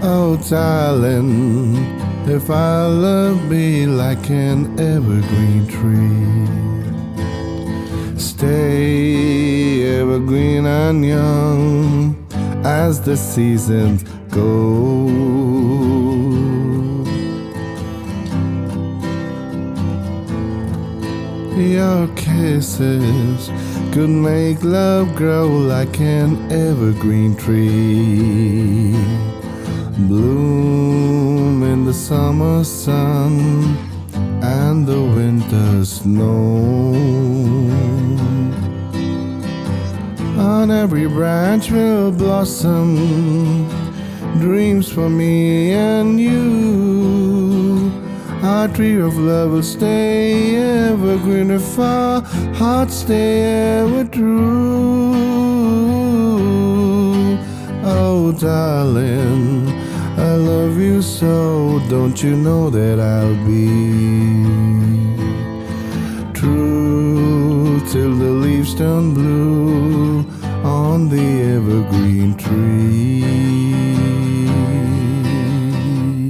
Oh, darling, if our love be like an evergreen tree, stay evergreen and young as the seasons go. Your kisses could make love grow like an evergreen tree, bloom in the summer sun and the winter snow. On every branch will blossom dreams for me and you. Our tree of love will stay evergreen if our hearts stay ever true. Oh, darling, I love you so. Don't you know that I'll be true till the leaves turn blue on the evergreen tree?